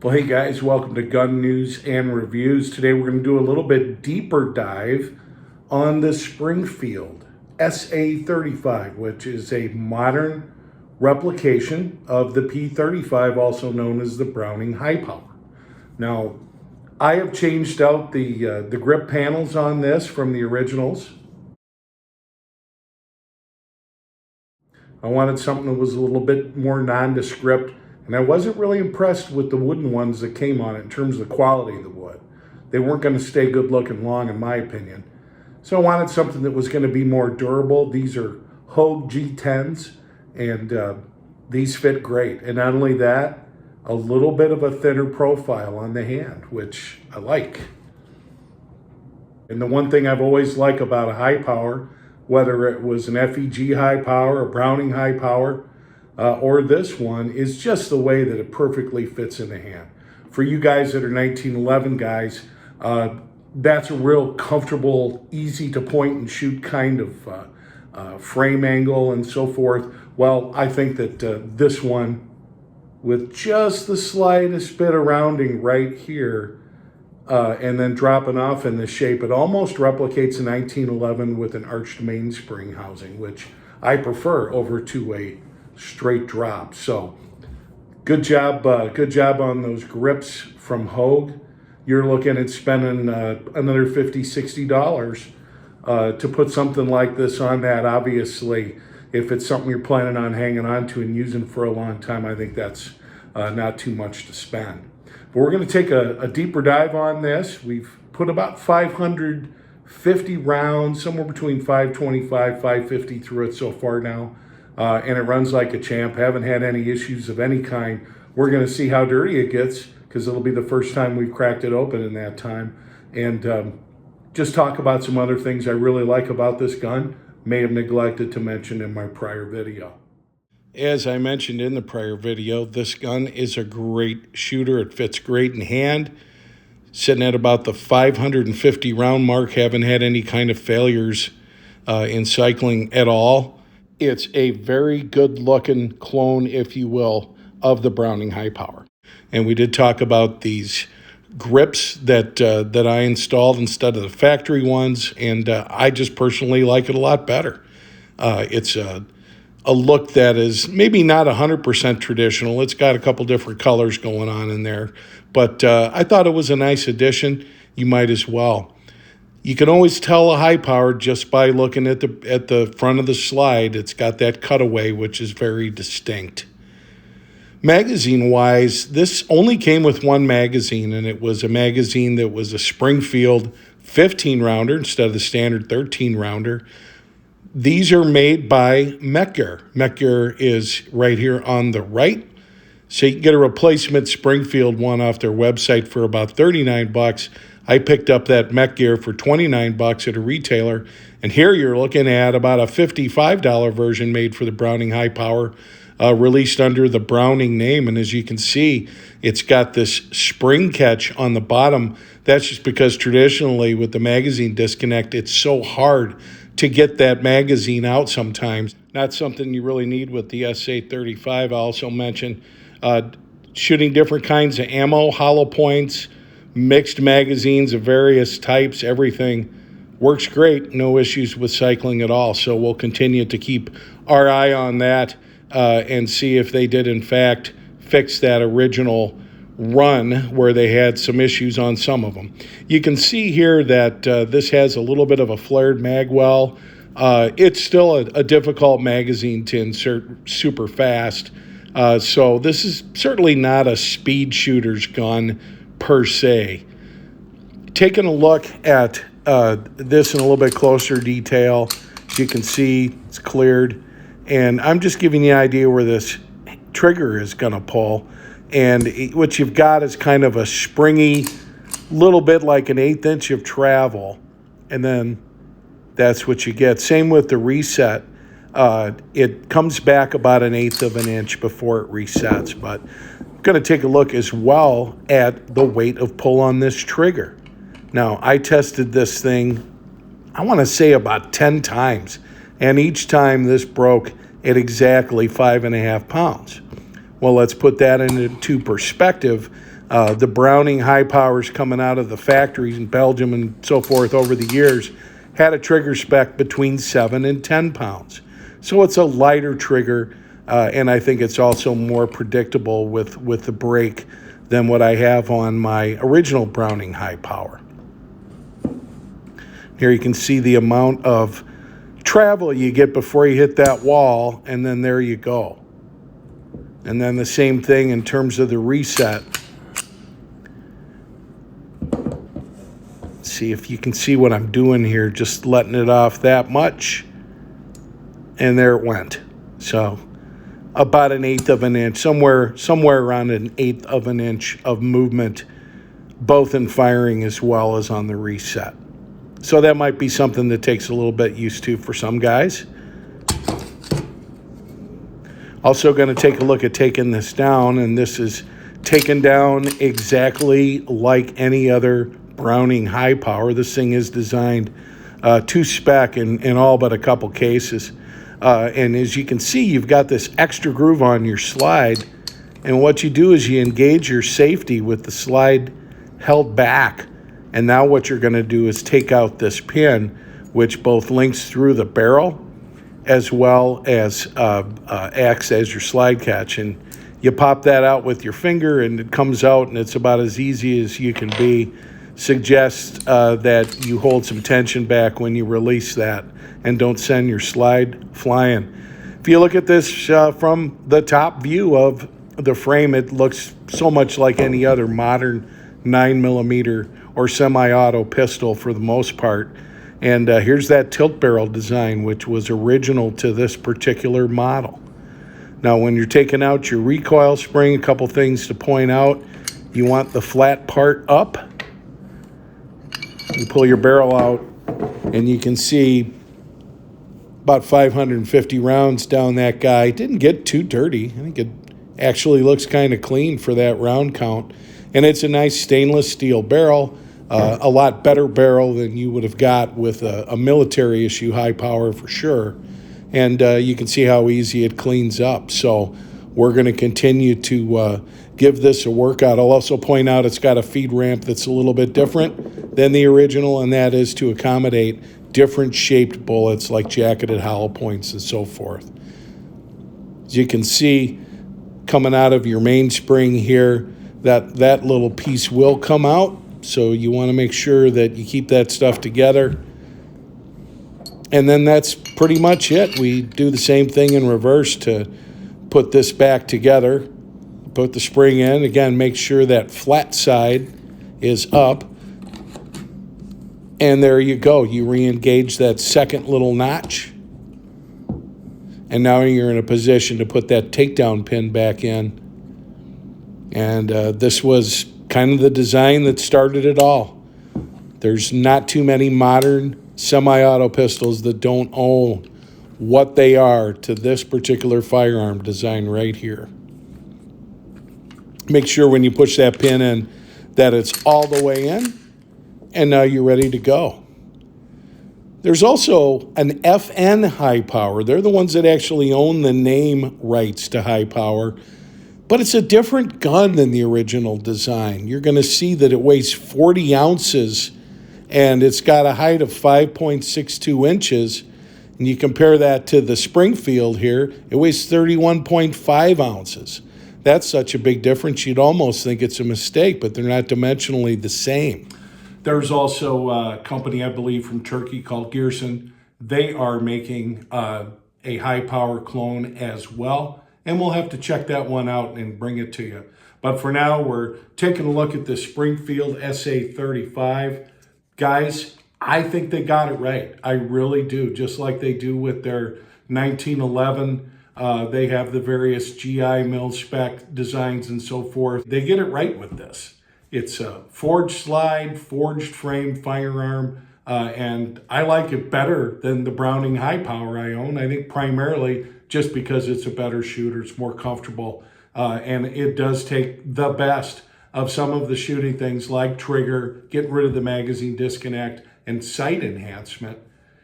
Well, hey guys, welcome to Gun News and Reviews. Today we're going to do a little bit deeper dive on the Springfield SA-35, which is a modern replication of the P-35, also known as the Browning High Power. Now, I have changed out the grip panels on this from the originals. I wanted something that was a little bit more nondescript. And I wasn't really impressed with the wooden ones that came on it in terms of the quality of the wood. They weren't going to stay good looking long, in my opinion. So I wanted something that was going to be more durable. These are Hogue G10s, and these fit great. And not only that, a little bit of a thinner profile on the hand, which I like. And the one thing I've always liked about a high power, whether it was an FEG high power, a Browning high power, or this one, is just the way that it perfectly fits in the hand. For you guys that are 1911 guys, that's a real comfortable, easy to point and shoot kind of frame angle and so forth. Well, I think that this one, with just the slightest bit of rounding right here, and then dropping off in this shape, it almost replicates a 1911 with an arched mainspring housing, which I prefer over to a straight drop. So good job on those grips from Hogue. You're looking at spending another $50-$60 to put something like this on that. Obviously, if it's something you're planning on hanging on to and using for a long time, I think that's not too much to spend. But we're going to take a deeper dive on this. We've put about 550 rounds, somewhere between 525, 550 through it so far now. And it runs like a champ. Haven't had any issues of any kind. We're going to see how dirty it gets, because it'll be the first time we've cracked it open in that time. And just talk about some other things I really like about this gun. May have neglected to mention in my prior video. As I mentioned in the prior video, this gun is a great shooter. It fits great in hand. Sitting at about the 550 round mark. Haven't had any kind of failures in cycling at all. It's a very good-looking clone, if you will, of the Browning High Power. And we did talk about these grips that I installed instead of the factory ones, and I just personally like it a lot better. It's a look that is maybe not 100% traditional. It's got a couple different colors going on in there, but I thought it was a nice addition. You might as well. You can always tell a high power just by looking at the front of the slide. It's got that cutaway, which is very distinct. Magazine-wise, this only came with one magazine, and it was a magazine that was a Springfield 15-rounder instead of the standard 13-rounder. These are made by Mech-Gear. Mech-Gear is right here on the right. So you can get a replacement Springfield one off their website for about $39. I picked up that Mech-Gear for $29 at a retailer, and here you're looking at about a $55 version made for the Browning High Power, released under the Browning name. And as you can see, it's got this spring catch on the bottom. That's just because traditionally with the magazine disconnect, it's so hard to get that magazine out sometimes. Not something you really need with the SA-35. I also mentioned shooting different kinds of ammo, hollow points, mixed magazines of various types, everything works great. No issues with cycling at all. So we'll continue to keep our eye on that and see if they did, in fact, fix that original run where they had some issues on some of them. You can see here that this has a little bit of a flared mag well. It's still a difficult magazine to insert super fast. So this is certainly not a speed shooter's gun per se. Taking a look at this in a little bit closer detail, you can see it's cleared, and I'm just giving you an idea where this trigger is going to pull. And what you've got is kind of a springy, little bit like an 1/8 inch of travel, and then that's what you get. Same with the reset. It comes back about 1/8 of an inch before it resets, but I'm going to take a look as well at the weight of pull on this trigger. Now, I tested this thing, I want to say about 10 times, and each time this broke at exactly 5.5 pounds. Well, let's put that into perspective. The Browning high powers coming out of the factories in Belgium and so forth over the years had a trigger spec between 7 and 10 pounds. So it's a lighter trigger, and I think it's also more predictable with the break than what I have on my original Browning high power. Here you can see the amount of travel you get before you hit that wall, and then there you go. And then the same thing in terms of the reset. See if you can see what I'm doing here, just letting it off that much, and there it went. So about 1/8 of an inch, somewhere around 1/8 of an inch of movement, both in firing as well as on the reset. So that might be something that takes a little bit used to for some guys. Also going to take a look at taking this down, and this is taken down exactly like any other Browning high power. This thing is designed to spec in all but a couple cases. And as you can see, you've got this extra groove on your slide, and what you do is you engage your safety with the slide held back. And now what you're going to do is take out this pin, which both links through the barrel as well as acts as your slide catch. And you pop that out with your finger, and it comes out, and it's about as easy as you can be. Suggest that you hold some tension back when you release that and don't send your slide flying. If you look at this from the top view of the frame, it looks so much like any other modern 9mm or semi-auto pistol for the most part. And here's that tilt barrel design, which was original to this particular model. Now, when you're taking out your recoil spring, a couple things to point out. You want the flat part up. You pull your barrel out, and you can see about 550 rounds down that guy. Didn't get too dirty. I think it actually looks kind of clean for that round count. And it's a nice stainless steel barrel. A lot better barrel than you would have got with a military issue high power for sure. And you can see how easy it cleans up. So we're going to continue to give this a workout. I'll also point out it's got a feed ramp that's a little bit different than the original, and that is to accommodate different shaped bullets like jacketed hollow points and so forth. As you can see, coming out of your mainspring here, that little piece will come out. So you want to make sure that you keep that stuff together. And then that's pretty much it. We do the same thing in reverse to put this back together. Put the spring in. Again, make sure that flat side is up. And there you go. You re-engage that second little notch. And now you're in a position to put that takedown pin back in. And this was kind of the design that started it all. There's not too many modern semi-auto pistols that don't owe what they are to this particular firearm design right here. Make sure when you push that pin in that it's all the way in, and now you're ready to go. There's also an FN high power. They're the ones that actually own the name rights to high power. But it's a different gun than the original design. You're going to see that it weighs 40 ounces, and it's got a height of 5.62 inches. And you compare that to the Springfield here, it weighs 31.5 ounces. That's such a big difference, you'd almost think it's a mistake, but they're not dimensionally the same. There's also a company, I believe, from Turkey called Gearson. They are making a high-power clone as well. And we'll have to check that one out and bring it to you. But for now, we're taking a look at the Springfield SA 35. Guys, I think they got it right. I really do. Just like they do with their 1911. They have the various GI mil spec designs and so forth. They get it right with this. It's a forged slide, forged frame firearm. And I like it better than the Browning high power I own. I think primarily just because it's a better shooter, it's more comfortable, and it does take the best of some of the shooting things like trigger, getting rid of the magazine disconnect, and sight enhancement.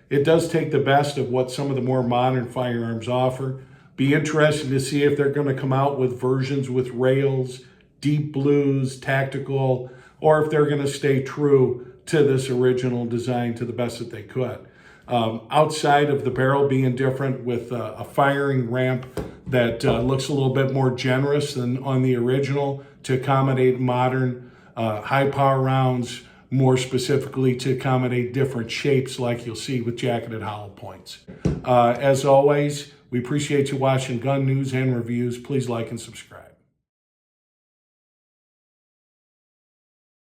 It does take the best of what some of the more modern firearms offer. Be interested to see if they're going to come out with versions with rails, deep blues, tactical, or if they're going to stay true to this original design to the best that they could. Outside of the barrel being different with a firing ramp that looks a little bit more generous than on the original to accommodate modern high power rounds, more specifically to accommodate different shapes like you'll see with jacketed hollow points. As always, we appreciate you watching Gun News and Reviews. Please like and subscribe.